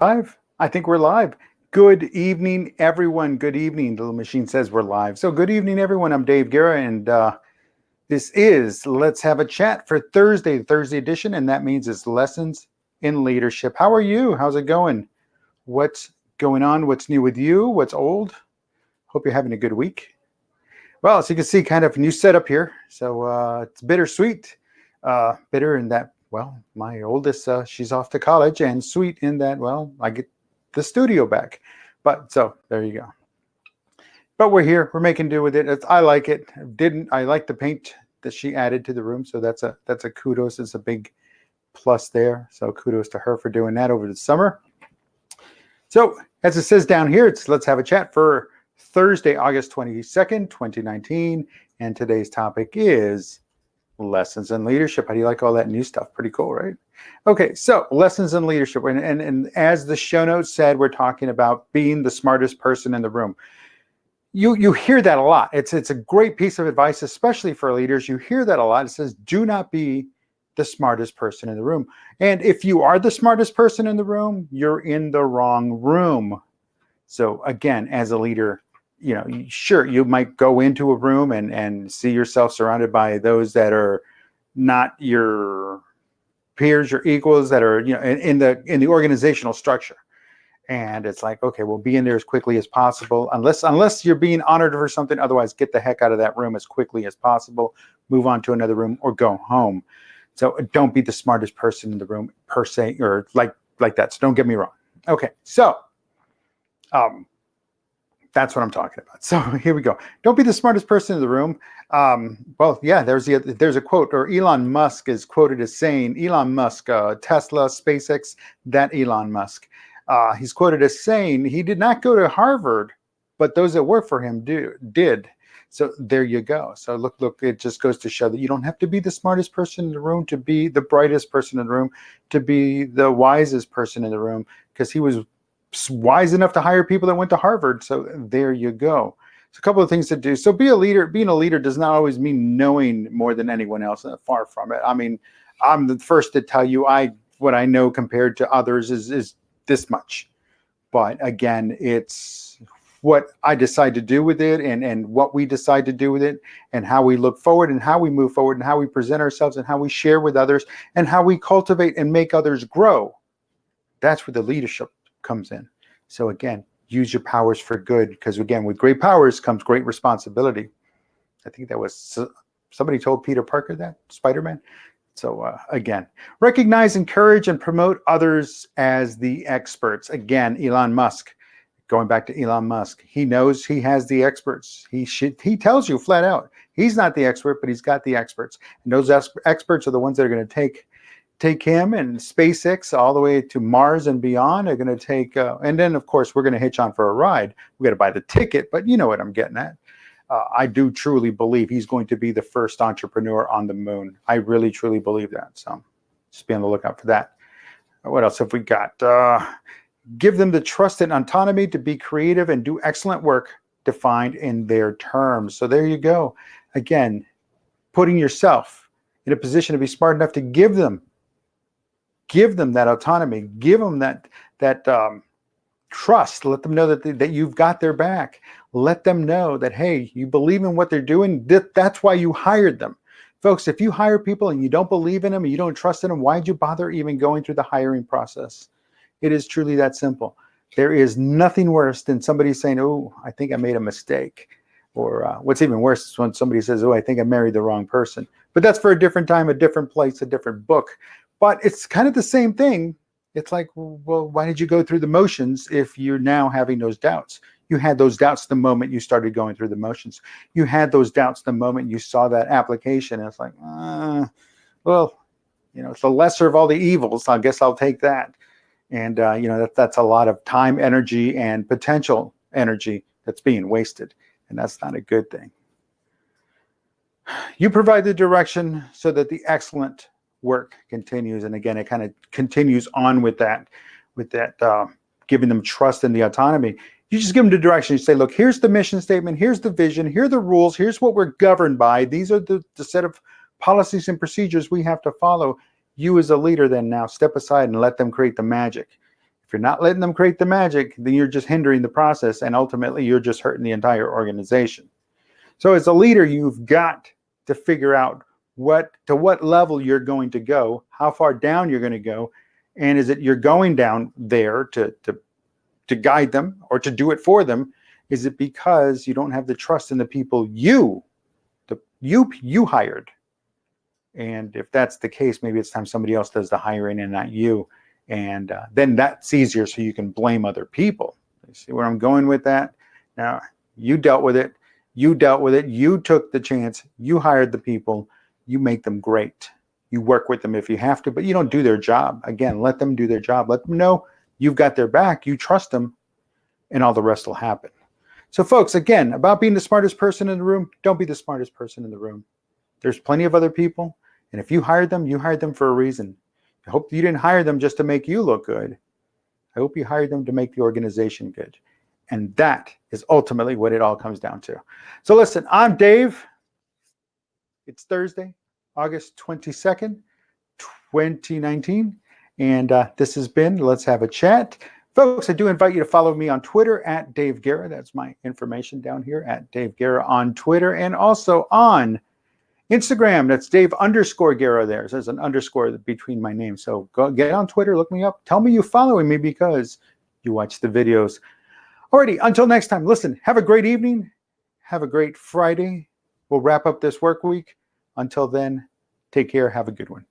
Live? I think we're live. Good evening, everyone. Good evening. The little machine says we're live. So good evening, everyone. I'm Dave Guerra, and this is Let's Have a Chat for Thursday, the Thursday edition, and that means it's Lessons in Leadership. How are you? How's it going? What's going on? What's new with you? What's old? Hope you're having a good week. Well, as you can see, kind of new setup here. So it's bittersweet. Bitter in that, well, my oldest, she's off to college, and sweet in that, well, I get the studio back. But so there you go. But we're here. We're making do with it. I like it. I like the paint that she added to the room. So that's a kudos. It's a big plus there. So kudos to her for doing that over the summer. So as it says down here, let's have a chat for Thursday, August 22nd, 2019. And today's topic is lessons in leadership. How do you like all that new stuff? Pretty cool, right? Okay, so lessons in leadership. And as the show notes said, we're talking about being the smartest person in the room. You hear that a lot. It's a great piece of advice, especially for leaders. You hear that a lot. It says, do not be the smartest person in the room. And if you are the smartest person in the room, you're in the wrong room. So again, as a leader, sure, you might go into a room and see yourself surrounded by those that are not your peers, your equals, that are in the organizational structure. And it's like, okay, well, be in there as quickly as possible, unless you're being honored for something. Otherwise, get the heck out of that room as quickly as possible. Move on to another room or go home. So don't be the smartest person in the room per se, or like that. So don't get me wrong. Okay, so that's what I'm talking about. So here we go. Don't be the smartest person in the room. Well, yeah, there's a quote, or Elon Musk is quoted as saying, Elon Musk, Tesla, SpaceX, that Elon Musk. He's quoted as saying he did not go to Harvard, but those that work for him did. So there you go. So look, it just goes to show that you don't have to be the smartest person in the room to be the brightest person in the room, to be the wisest person in the room, because he was wise enough to hire people that went to Harvard. So there you go. So a couple of things to do. So be a leader. Being a leader does not always mean knowing more than anyone else. Far from it. I mean, I'm the first to tell you what I know compared to others is this much. But again, it's what I decide to do with it, and what we decide to do with it, and how we look forward, and how we move forward, and how we present ourselves, and how we share with others, and how we cultivate and make others grow. That's where the leadership comes in. So again, use your powers for good, because again, with great powers comes great responsibility. I think that was somebody told Peter Parker that, Spider-Man. So again, recognize, encourage, and promote others as the experts. Again, Elon Musk, going back to Elon Musk, he knows he has the experts. He tells you flat out, he's not the expert, but he's got the experts. And those experts are the ones that are going to take him and SpaceX all the way to Mars and beyond. Are going to take, and then of course we're going to hitch on for a ride. We got to buy the ticket, but you know what I'm getting at. I do truly believe he's going to be the first entrepreneur on the moon. I really, truly believe that. So just be on the lookout for that. What else have we got? Give them the trust and autonomy to be creative and do excellent work defined in their terms. So there you go. Again, putting yourself in a position to be smart enough to give them that autonomy, give them that trust. Let them know that you've got their back. Let them know that, hey, you believe in what they're doing. That's why you hired them. Folks, if you hire people and you don't believe in them and you don't trust in them, why'd you bother even going through the hiring process? It is truly that simple. There is nothing worse than somebody saying, oh, I think I made a mistake. Or what's even worse is when somebody says, oh, I think I married the wrong person. But that's for a different time, a different place, a different book. But it's kind of the same thing. It's like, well, why did you go through the motions if you're now having those doubts? You had those doubts the moment you started going through the motions. You had those doubts the moment you saw that application. And it's like, well, it's the lesser of all the evils. I guess I'll take that. And, that's a lot of time, energy, and potential energy that's being wasted. And that's not a good thing. You provide the direction so that the excellent work continues. And again, it kind of continues on with that giving them trust and the autonomy. You just give them the direction. You say, look, here's the mission statement. Here's the vision. Here are the rules. Here's what we're governed by. These are the set of policies and procedures we have to follow. You as a leader then now step aside and let them create the magic. If you're not letting them create the magic, then you're just hindering the process, and ultimately you're just hurting the entire organization. So as a leader, you've got to figure out to what level you're going to go, how far down you're going to go, and is it you're going down there to guide them or to do it for them? Is it because you don't have the trust in the people you hired? And if that's the case, maybe it's time somebody else does the hiring and not you. And then that's easier, so you can blame other people. You see where I'm going with that? Now, you dealt with it. You dealt with it. You took the chance. You hired the people. You make them great. You work with them if you have to, but you don't do their job. Again, let them do their job. Let them know you've got their back. You trust them, and all the rest will happen. So, folks, again, about being the smartest person in the room, don't be the smartest person in the room. There's plenty of other people, and if you hired them for a reason. I hope you didn't hire them just to make you look good. I hope you hired them to make the organization good. And that is ultimately what it all comes down to. So listen, I'm Dave. It's Thursday, August 22nd, 2019. And this has been Let's Have a Chat. Folks, I do invite you to follow me on Twitter at Dave Guerra. That's my information down here at Dave Guerra on Twitter, and also on Instagram. That's Dave_Guerra there. There's an underscore between my name. So go get on Twitter, look me up. Tell me you're following me because you watch the videos. Alrighty, until next time, listen, have a great evening. Have a great Friday. We'll wrap up this work week. Until then, take care. Have a good one.